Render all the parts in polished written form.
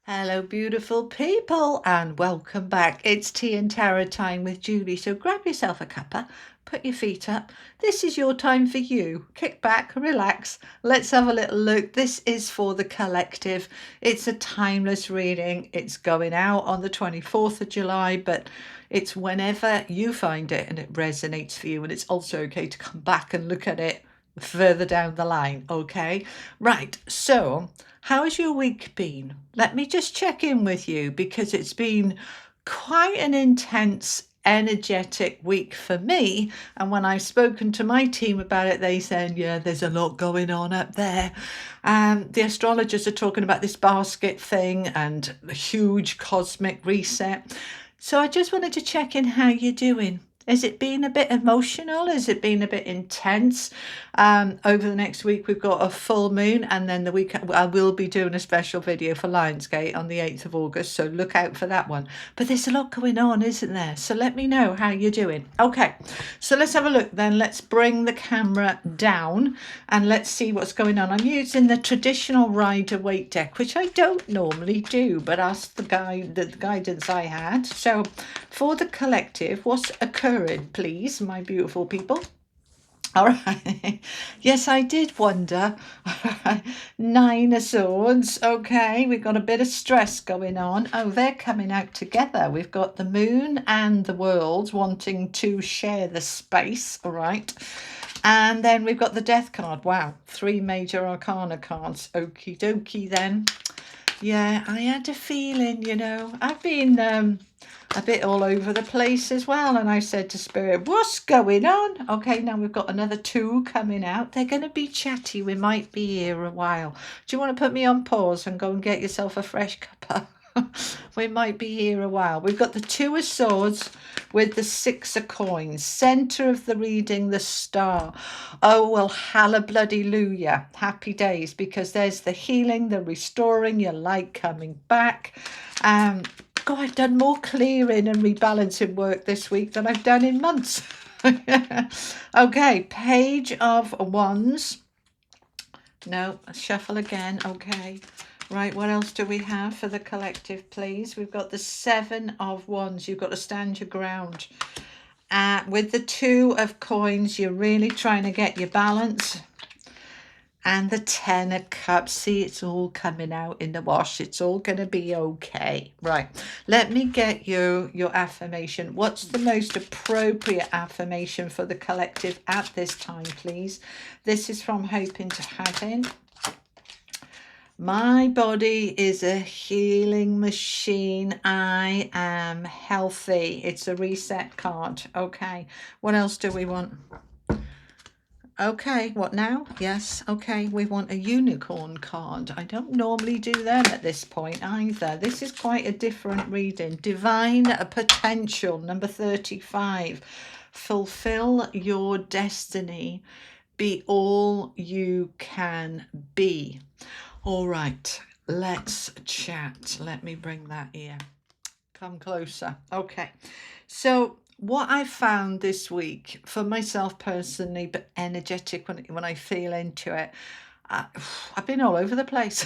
Hello, beautiful people, and welcome back. It's tea and tarot time with Julie. So grab yourself a cuppa, put your feet up. This is your time for you. Kick back, relax. Let's have a little look. This is for the collective. It's a timeless reading. It's going out on the 24th of July, but it's whenever you find it and it resonates for you. And it's also okay to come back and look at it further down the line. Okay, right. So how has your week been? Let me just check in with you because it's been quite an intense, energetic week for me. And when I've spoken to my team about it, they said, yeah, there's a lot going on up there. The astrologers are talking about this basket thing and a huge cosmic reset. So I just wanted to check in how you're doing. Has it been a bit emotional? Has it been a bit intense? Over the next week, we've got a full moon, and then the week I will be doing a special video for Lionsgate on the 8th of August, so look out for that one. But there's a lot going on, isn't there? So let me know how you're doing. Okay, so let's have a look then. Let's bring the camera down and let's see what's going on. I'm using the traditional Rider-Waite deck, which I don't normally do, but ask the guidance I had. So for the collective, what's occurring, please, my beautiful people? All right. Yes, I did wonder. Nine of Swords. Okay, we've got a bit of stress going on. Oh, they're coming out together. We've got the moon and the world wanting to share the space. All right. And then we've got the death card. Wow, three major arcana cards. Okie dokie then. Yeah, I had a feeling, I've been a bit all over the place as well. And I said to Spirit, what's going on? Okay, now we've got another two coming out. They're going to be chatty. We might be here a while. Do you want to put me on pause and go and get yourself a fresh cuppa? We might be here a while. We've got the Two of Swords with the Six of Coins. Center of the reading, the Star. Oh, well, hallelujah. Happy days, because there's the healing, the restoring, your light coming back. God, I've done more clearing and rebalancing work this week than I've done in months. Okay, Page of Wands. No, shuffle again. Okay. Right, what else do we have for the collective, please? We've got the Seven of Wands. You've got to stand your ground. With the Two of Coins, you're really trying to get your balance. And the Ten of Cups. See, it's all coming out in the wash. It's all going to be okay. Right, let me get you your affirmation. What's the most appropriate affirmation for the collective at this time, please? This is from Hoping to Having. My body is a healing machine. I am healthy. It's a reset card. Okay. What else do we want? Okay. What now? Yes. Okay. We want a unicorn card. I don't normally do them at this point either. This is quite a different reading. Divine potential, number 35. Fulfill your destiny. Be all you can be. All right, let's chat. Let me bring that here. Come closer. Okay. So what I found this week for myself personally, but energetic when I feel into it, I've been all over the place,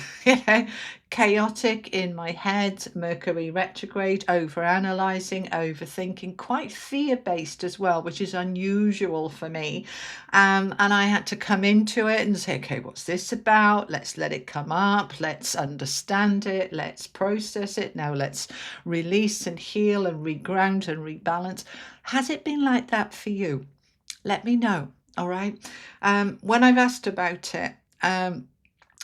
chaotic in my head, Mercury retrograde, over analysing, overthinking, quite fear-based as well, which is unusual for me. And I had to come into it and say, okay, what's this about? Let's let it come up. Let's understand it. Let's process it. Now let's release and heal and reground and rebalance. Has it been like that for you? Let me know. All right. When I've asked about it,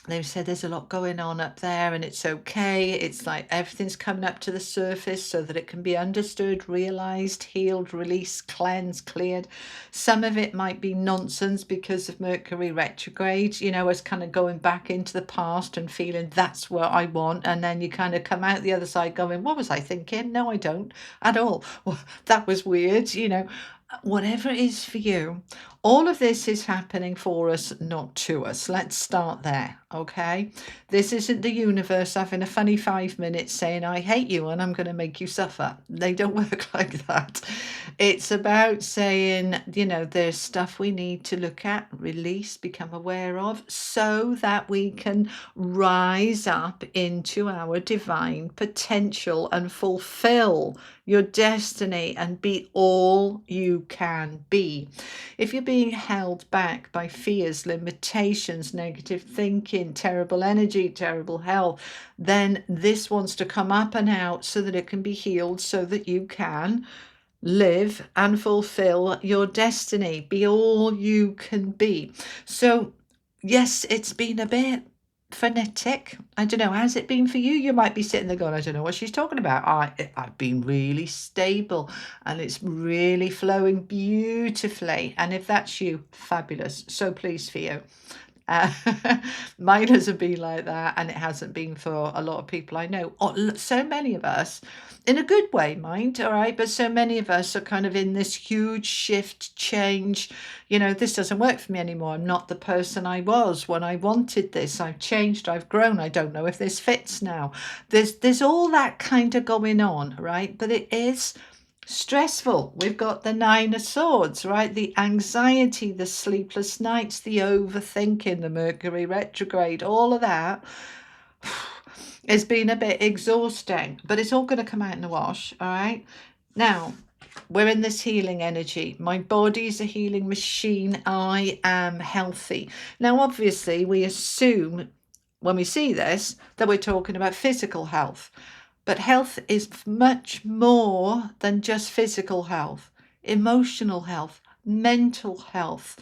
they've said there's a lot going on up there and it's okay. It's like everything's coming up to the surface so that it can be understood, realized, healed, released, cleansed, cleared. Some of it might be nonsense because of Mercury retrograde, as kind of going back into the past and feeling that's what I want. And then you kind of come out the other side going, what was I thinking? No, I don't at all. Well, that was weird, whatever it is for you, all of this is happening for us, not to us. Let's start there, okay? This isn't the universe having a funny 5 minutes saying, I hate you and I'm going to make you suffer. They don't work like that. It's about saying, there's stuff we need to look at, release, become aware of, so that we can rise up into our divine potential and fulfill your destiny and be all you can be. If you're being held back by fears, limitations, negative thinking, terrible energy, terrible health, then this wants to come up and out so that it can be healed, so that you can live and fulfill your destiny, be all you can be. So yes, it's been a bit frenetic. I don't know, has it been for you? You might be sitting there going, I don't know what she's talking about. I've been really stable and it's really flowing beautifully. And if that's you, fabulous. So pleased for you. Uh, Mine hasn't been like that, and it hasn't been for a lot of people I know. So many of us, in a good way, mind, all right, but so many of us are kind of in this huge shift, change. This doesn't work for me anymore. I'm not the person I was when I wanted this. I've changed, I've grown. I don't know if this fits now. There's all that kind of going on, right? But it is stressful. We've got the Nine of Swords, right? The anxiety, the sleepless nights, the overthinking, the Mercury retrograde, all of that has been a bit exhausting, but it's all going to come out in the wash, all right? Now, we're in this healing energy. My body's a healing machine. I am healthy. Now, obviously, we assume when we see this that we're talking about physical health. But health is much more than just physical health, emotional health, mental health,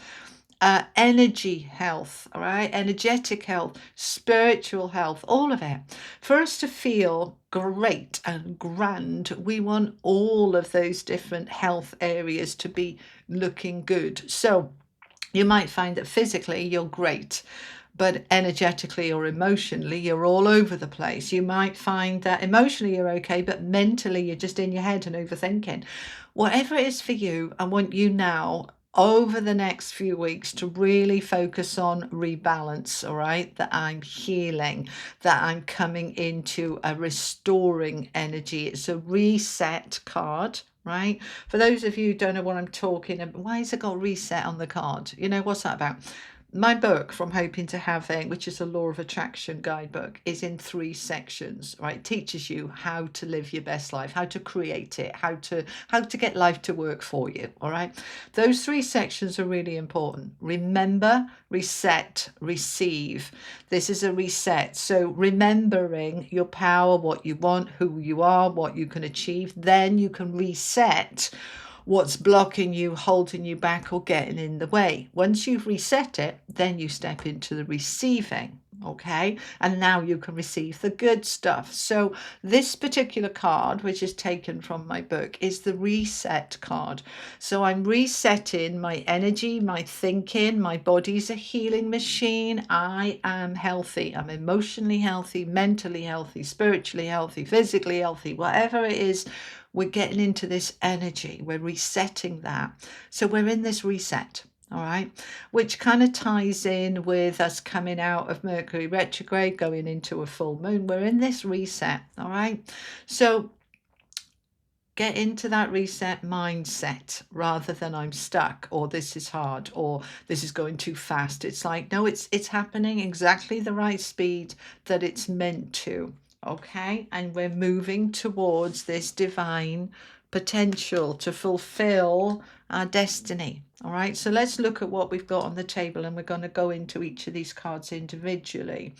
energy health, all right, energetic health, spiritual health, all of it. For us to feel great and grand, we want all of those different health areas to be looking good. So you might find that physically you're great, but energetically or emotionally, you're all over the place. You might find that emotionally you're okay, but mentally you're just in your head and overthinking. Whatever it is for you, I want you now over the next few weeks to really focus on rebalance, all right? That I'm healing, that I'm coming into a restoring energy. It's a reset card. Right? For those of you who don't know what I'm talking about, why has it got reset on the card? What's that about? My book, From Hoping to Having, which is a law of attraction guidebook, is in 3 sections, right? It teaches you how to live your best life, how to create it, how to get life to work for you, all right? Those 3 sections are really important. Remember, reset, receive. This is a reset. So remembering your power, what you want, who you are, what you can achieve, then you can reset what's blocking you, holding you back, or getting in the way. Once you've reset it, then you step into the receiving. Okay, and now you can receive the good stuff. So this particular card, which is taken from my book, is the reset card. So I'm resetting my energy, my thinking. My body's a healing machine. I am healthy. I'm emotionally healthy, mentally healthy, spiritually healthy, physically healthy, whatever it is. We're getting into this energy. We're resetting that. So we're in this reset. All right, which kind of ties in with us coming out of Mercury retrograde, going into a full moon. We're in this reset. All right, so get into that reset mindset rather than I'm stuck, or this is hard, or this is going too fast. It's like, no, it's happening exactly the right speed that it's meant to. Okay, and we're moving towards this divine potential to fulfill our destiny. All right, so let's look at what we've got on the table, and we're going to go into each of these cards individually.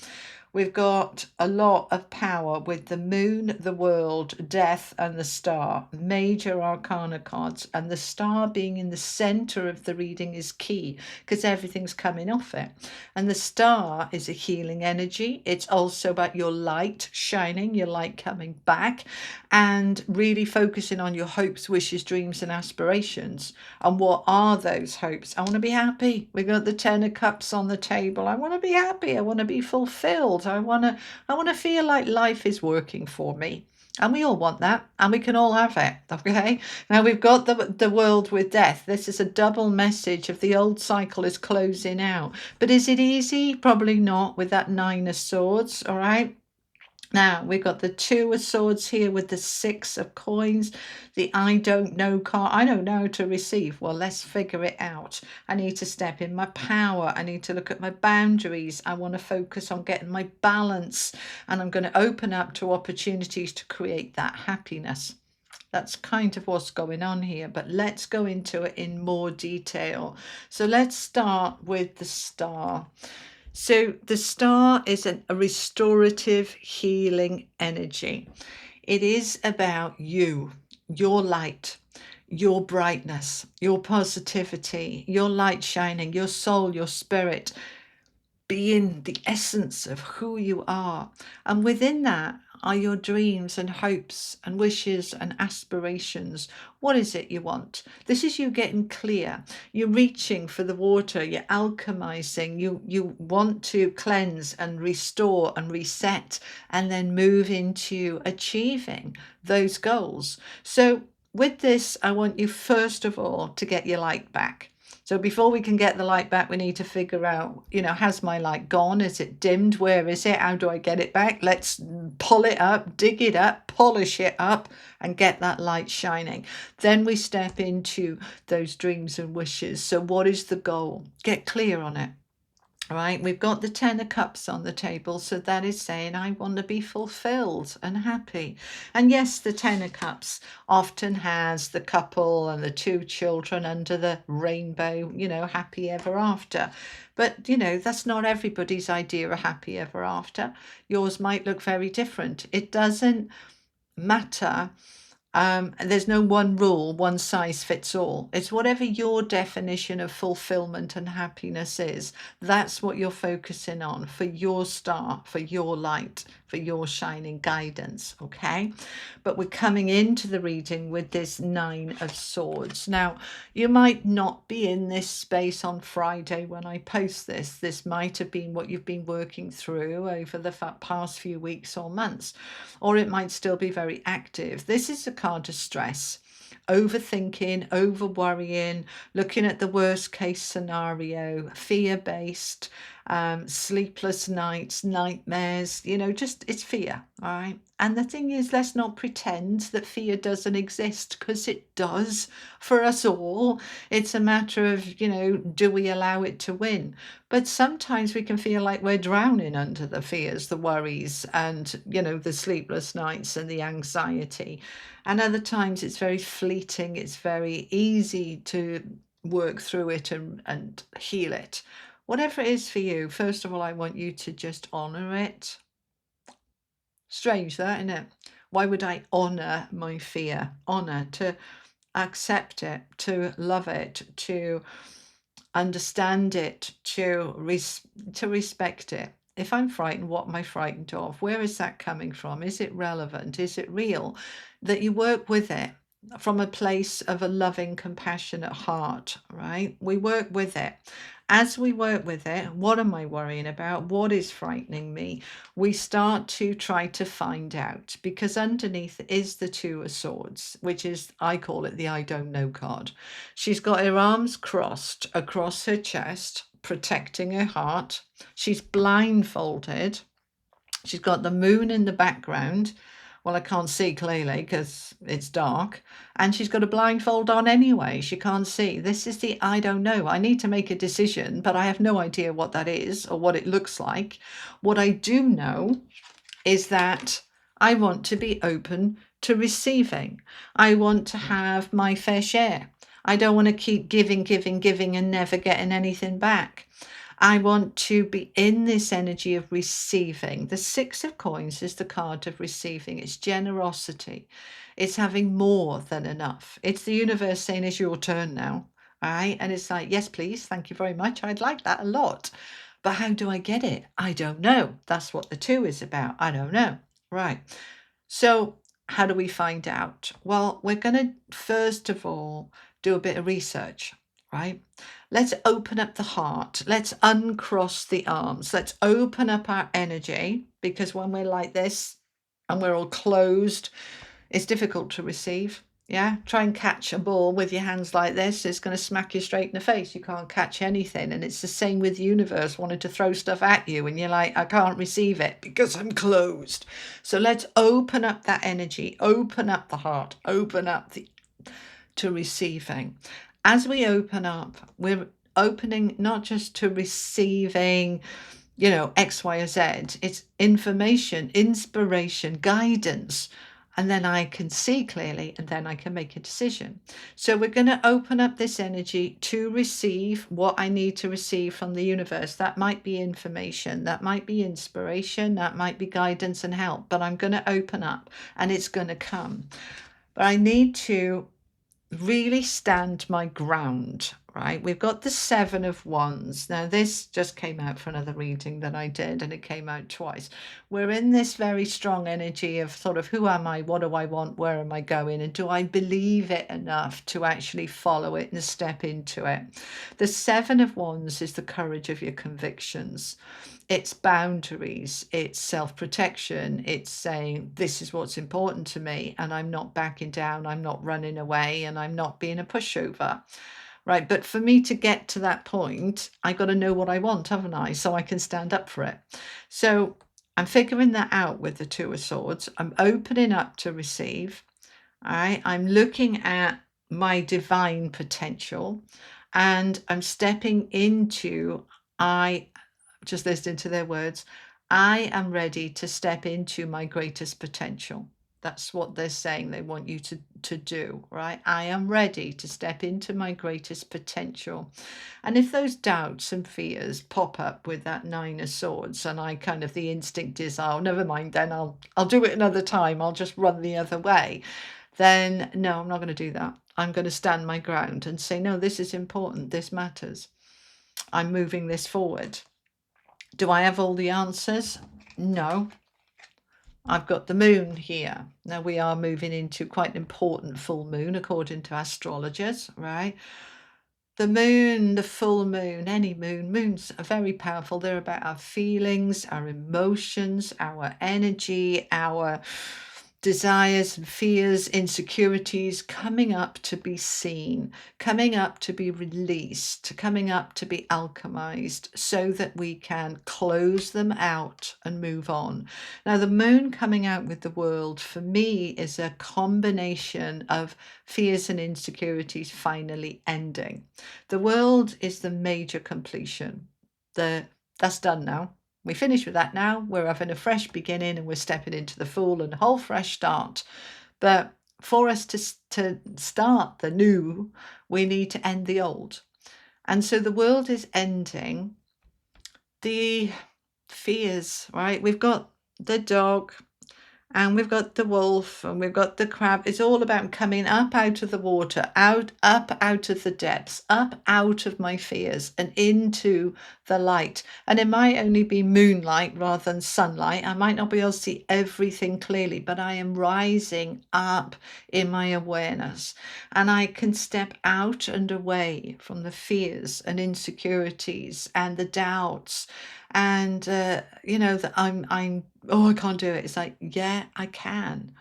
We've got a lot of power with the moon, the world, death, and the star. Major arcana cards. And the star being in the center of the reading is key because everything's coming off it. And the star is a healing energy. It's also about your light shining, your light coming back, and really focusing on your hopes, wishes, dreams, and aspirations. And what are those hopes? I want to be happy. We've got the 10 of Cups on the table. I want to be happy. I want to be fulfilled. I want to feel like life is working for me. And we all want that, and we can all have it. Okay. Now we've got the world with death. This is a double message of the old cycle is closing out. But is it easy? Probably not with that Nine of Swords. All right. Now we've got the Two of Swords here with the Six of Coins, the I don't know card. I don't know how to receive. Well, let's figure it out. I need to step in my power. I need to look at my boundaries. I want to focus on getting my balance, and I'm going to open up to opportunities to create that happiness. That's kind of what's going on here, but let's go into it in more detail. So let's start with the Star. So the Star is a restorative healing energy. It is about you, your light, your brightness, your positivity, your light shining, your soul, your spirit, being the essence of who you are. And within that are your dreams and hopes and wishes and aspirations. What is it you want? This is you getting clear. You're reaching for the water, you're alchemizing, you want to cleanse and restore and reset, and then move into achieving those goals. So with this, I want you first of all to get your light back. So before we can get the light back, we need to figure out, has my light gone? Is it dimmed? Where is it? How do I get it back? Let's pull it up, dig it up, polish it up, and get that light shining. Then we step into those dreams and wishes. So what is the goal? Get clear on it. Right, we've got the Ten of Cups on the table, so that is saying I want to be fulfilled and happy. And yes, the Ten of Cups often has the couple and the two children under the rainbow, happy ever after. But, that's not everybody's idea of happy ever after. Yours might look very different. It doesn't matter. There's no one rule, one size fits all. It's whatever your definition of fulfillment and happiness is. That's what you're focusing on for your star, for your light, for your shining guidance. Okay. But we're coming into the reading with this Nine of Swords. Now, you might not be in this space on Friday when I post this. This might have been what you've been working through over the past few weeks or months, or it might still be very active. This is a card of stress, overthinking, over worrying, looking at the worst case scenario, fear based, sleepless nights, nightmares, just it's fear. All right. And the thing is, let's not pretend that fear doesn't exist, because it does for us all. It's a matter of, do we allow it to win? But sometimes we can feel like we're drowning under the fears, the worries, and, the sleepless nights and the anxiety. And other times it's very fleeting. It's very easy to work through it and heal it. Whatever it is for you, first of all, I want you to just honor it. Strange that, isn't it? Why would I honor my fear? Honor, to accept it, to love it, to understand it, to respect it. If I'm frightened, what am I frightened of? Where is that coming from? Is it relevant? Is it real? That you work with it from a place of a loving, compassionate heart, right? We work with it. As we work with it, what am I worrying about? What is frightening me? We start to try to find out, because underneath is the Two of Swords, which is, I call it the I don't know card. She's got her arms crossed across her chest, protecting her heart. She's blindfolded. She's got the moon in the background. Well, I can't see clearly because it's dark. And she's got a blindfold on anyway. She can't see. This is the I don't know. I need to make a decision, but I have no idea what that is or what it looks like. What I do know is that I want to be open to receiving. I want to have my fair share. I don't want to keep giving, giving, giving and never getting anything back. I want to be in this energy of receiving. The Six of Coins is the card of receiving. It's generosity. It's having more than enough. It's the universe saying, it's your turn now. All right. And it's like, yes, please. Thank you very much. I'd like that a lot. But how do I get it? I don't know. That's what the Two is about. I don't know. Right. So how do we find out? Well, we're going to, first of all, do a bit of research. Right? Let's open up the heart. Let's uncross the arms. Let's open up our energy, because when we're like this, and we're all closed, it's difficult to receive. Yeah, try and catch a ball with your hands like this. It's going to smack you straight in the face. You can't catch anything. And it's the same with the universe wanting to throw stuff at you. And you're like, I can't receive it because I'm closed. So let's open up that energy, open up the heart, open up to receiving. As we open up, we're opening not just to receiving, X, Y, or Z. It's information, inspiration, guidance. And then I can see clearly, and then I can make a decision. So we're going to open up this energy to receive what I need to receive from the universe. That might be information, that might be inspiration, that might be guidance and help, but I'm going to open up and it's going to come. But I need to really stand my ground, right? We've got the 7 of Wands. Now, this just came out for another reading that I did, and it came out twice. We're in this very strong energy of sort of, who am I? What do I want? Where am I going? And do I believe it enough to actually follow it and step into it? The 7 of Wands is the courage of your convictions. It's boundaries, it's self-protection, it's saying this is what's important to me and I'm not backing down, I'm not running away, and I'm not being a pushover, right? But for me to get to that point, I got to know what I want, haven't I? So I can stand up for it. So I'm figuring that out with the 2 of Swords. I'm opening up to receive. All right, I'm looking at my divine potential and I'm stepping into, I just listening to their words, I am ready to step into my greatest potential. That's what they're saying they want you to do, right? I am ready to step into my greatest potential. And if those doubts and fears pop up with that 9 of Swords, and I kind of, the instinct is, oh, never mind, then I'll do it another time, I'll just run the other way. Then no, I'm not going to do that. I'm going to stand my ground and say, no, this is important. This matters. I'm moving this forward. Do I have all the answers? No. I've got the moon here. Now we are moving into quite an important full moon according to astrologers, right? The moon, the full moon, any moon, moons are very powerful. They're about our feelings, our emotions, our energy, our desires and fears, insecurities coming up to be seen, coming up to be released, coming up to be alchemized so that we can close them out and move on. Now, the moon coming out with the world for me is a combination of fears and insecurities finally ending. The world is the major completion. That's done now. We finish with that now. We're having a fresh beginning and we're stepping into the full and whole fresh start. But for us to start the new, we need to end the old. And so the world is ending the fears, right? We've got the dog and we've got the wolf and we've got the crab. It's all about coming up out of the water, up out of the depths, up out of my fears and into the light. And it might only be moonlight rather than sunlight. I might not be able to see everything clearly, but I am rising up in my awareness and I can step out and away from the fears and insecurities and the doubts and that I'm oh, I can't do it. It's like, yeah, I can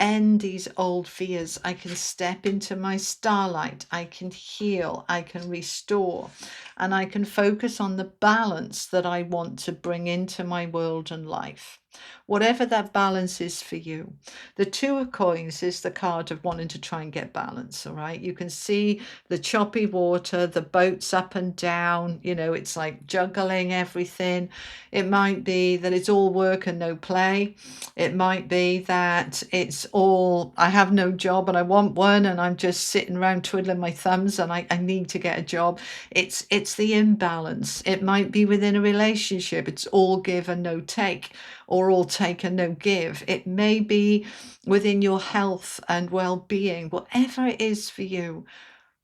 end these old fears. I can step into my starlight. I can heal, I can restore, and I can focus on the balance that I want to bring into my world and life, whatever that balance is for you. The 2 of Coins is the card of wanting to try and get balance. All right, you can see the choppy water, the boats up and down, it's like juggling everything. It might be that it's all work and no play. It might be that it's all, I have no job and I want one and I'm just sitting around twiddling my thumbs and I need to get a job. It's the imbalance. It might be within a relationship. It's all give and no take, or all take and no give. It may be within your health and well-being, whatever it is for you.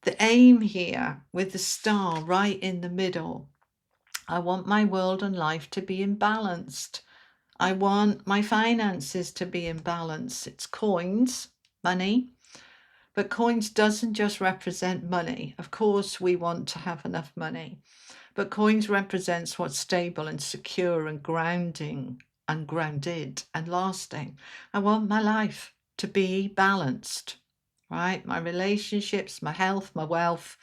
The aim here with the star right in the middle, I want my world and life to be imbalanced. I want my finances to be in balance. It's coins, money, but coins doesn't just represent money. Of course, we want to have enough money, but coins represents what's stable and secure and grounding and grounded and lasting. I want my life to be balanced, right? My relationships, my health, my wealth,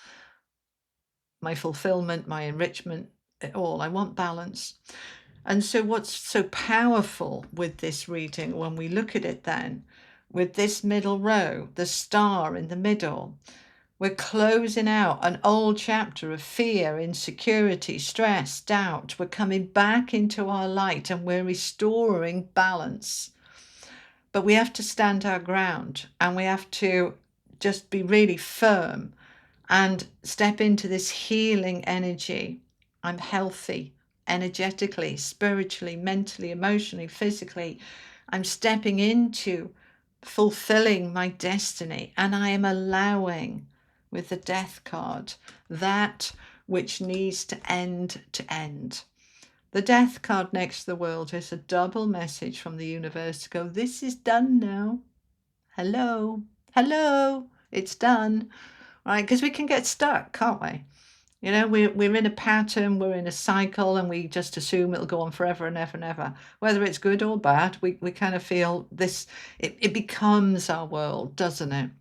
my fulfillment, my enrichment, it all. I want balance. And so what's so powerful with this reading, when we look at it then, with this middle row, the star in the middle, we're closing out an old chapter of fear, insecurity, stress, doubt. We're coming back into our light and we're restoring balance. But we have to stand our ground and we have to just be really firm and step into this healing energy. I'm healthy energetically, spiritually, mentally, emotionally, physically. I'm stepping into fulfilling my destiny, and I am allowing, with the death card, that which needs to end to end. The death card next to the world is a double message from the universe to go, this is done now. Hello, it's done. Right? Because we can get stuck, can't we? You know, we're in a pattern, we're in a cycle, and we just assume it'll go on forever and ever and ever. Whether it's good or bad, we kind of feel this, it becomes our world, doesn't it?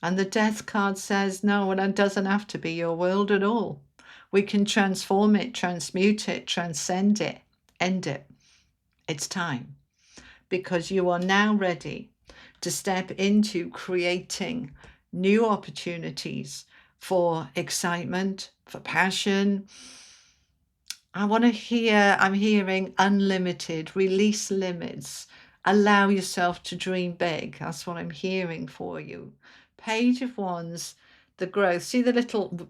And the death card says, no, it doesn't have to be your world at all. We can transform it, transmute it, transcend it, end it. It's time, because you are now ready to step into creating new opportunities for excitement, for passion. I'm hearing unlimited, release limits, allow yourself to dream big. That's what I'm hearing for you. Page of Wands, the growth. See the little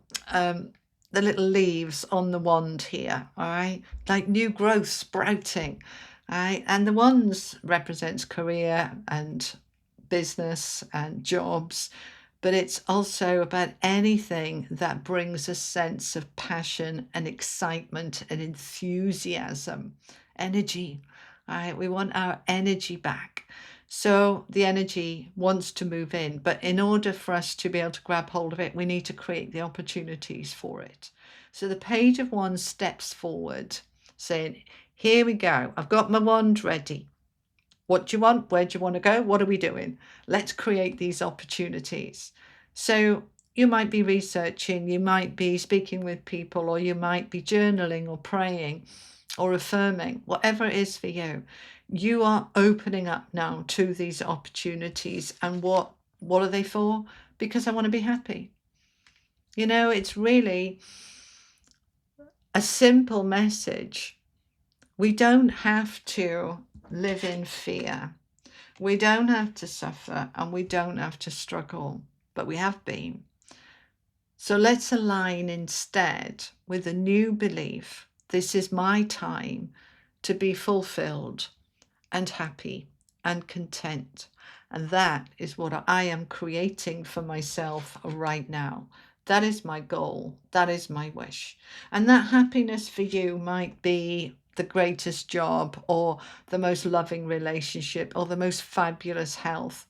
leaves on the wand here, all right? Like new growth sprouting, all right? And the wands represents career and business and jobs, but it's also about anything that brings a sense of passion and excitement and enthusiasm, energy. All right, we want our energy back. So the energy wants to move in, but in order for us to be able to grab hold of it, we need to create the opportunities for it. So the Page of Wands steps forward, saying, here we go. I've got my wand ready. What do you want? Where do you want to go? What are we doing? Let's create these opportunities. So you might be researching, you might be speaking with people, or you might be journaling or praying or affirming, whatever it is for you. You are opening up now to these opportunities. And what are they for? Because I want to be happy. You know, it's really a simple message. We don't have to live in fear. We don't have to suffer and we don't have to struggle, but we have been. So let's align instead with a new belief. This is my time to be fulfilled and happy and content. And that is what I am creating for myself right now. That is my goal. That is my wish. And that happiness for you might be the greatest job or the most loving relationship or the most fabulous health.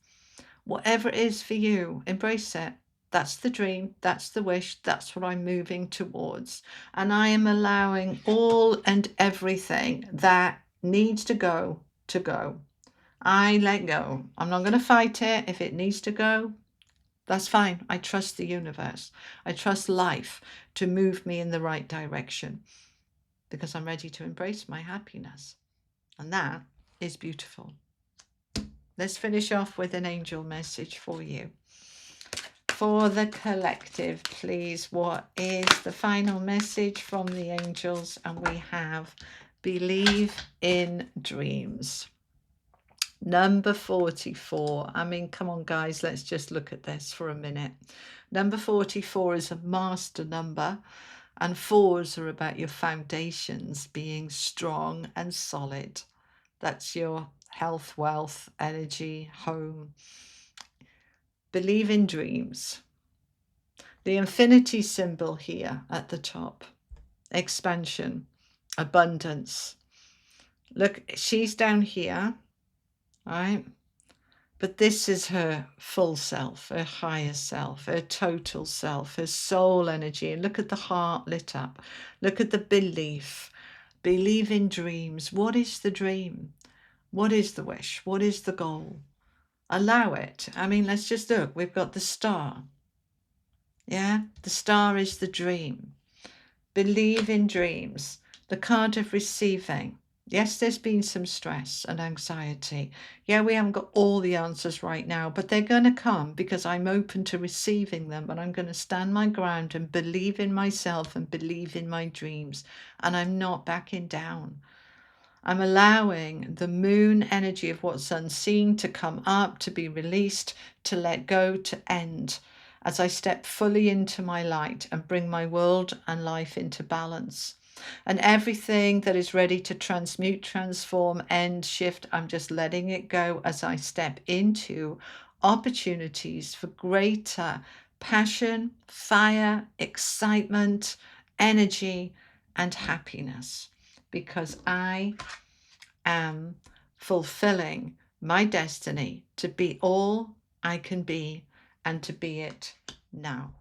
Whatever it is for you, embrace it. That's the dream. That's the wish. That's what I'm moving towards. And I am allowing all and everything that needs to go to go. I let go. I'm not going to fight it. If it needs to go, that's fine. I trust the universe. I trust life to move me in the right direction because I'm ready to embrace my happiness. And that is beautiful. Let's finish off with an angel message for you. For the collective, please, what is the final message from the angels? And we have believe in dreams. Number 44. I mean, come on, guys, let's just look at this for a minute. Number 44 is a master number, and fours are about your foundations being strong and solid. That's your health, wealth, energy, home. Believe in dreams. The infinity symbol here at the top. Expansion, abundance. Look, she's down here, right? But this is her full self, her higher self, her total self, her soul energy. And look at the heart lit up. Look at the belief. Believe in dreams. What is the dream? What is the wish? What is the goal? Allow it. I mean, let's just look. We've got the star. Yeah, the star is the dream. Believe in dreams. The card of receiving. Yes, there's been some stress and anxiety. Yeah, we haven't got all the answers right now, but they're going to come because I'm open to receiving them, and I'm going to stand my ground and believe in myself and believe in my dreams. And I'm not backing down. I'm allowing the moon energy of what's unseen to come up, to be released, to let go, to end as I step fully into my light and bring my world and life into balance. And everything that is ready to transmute, transform, end, shift, I'm just letting it go as I step into opportunities for greater passion, fire, excitement, energy, and happiness. Because I am fulfilling my destiny to be all I can be and to be it now.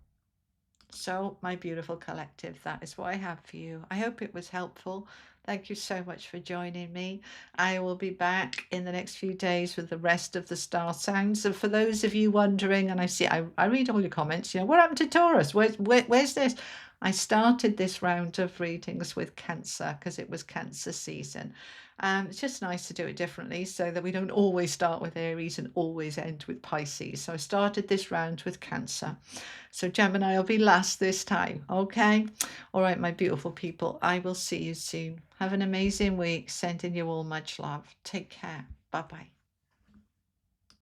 So, my beautiful collective, that is what I have for you. I hope it was helpful. Thank you so much for joining me. I will be back in the next few days with the rest of the star sounds. So, for those of you wondering, and I read all your comments, what happened to Taurus? Where's this? I started this round of readings with Cancer because it was Cancer season. It's just nice to do it differently so that we don't always start with Aries and always end with Pisces. So I started this round with Cancer. So Gemini will be last this time, okay? All right, my beautiful people, I will see you soon. Have an amazing week. Sending you all much love. Take care. Bye-bye.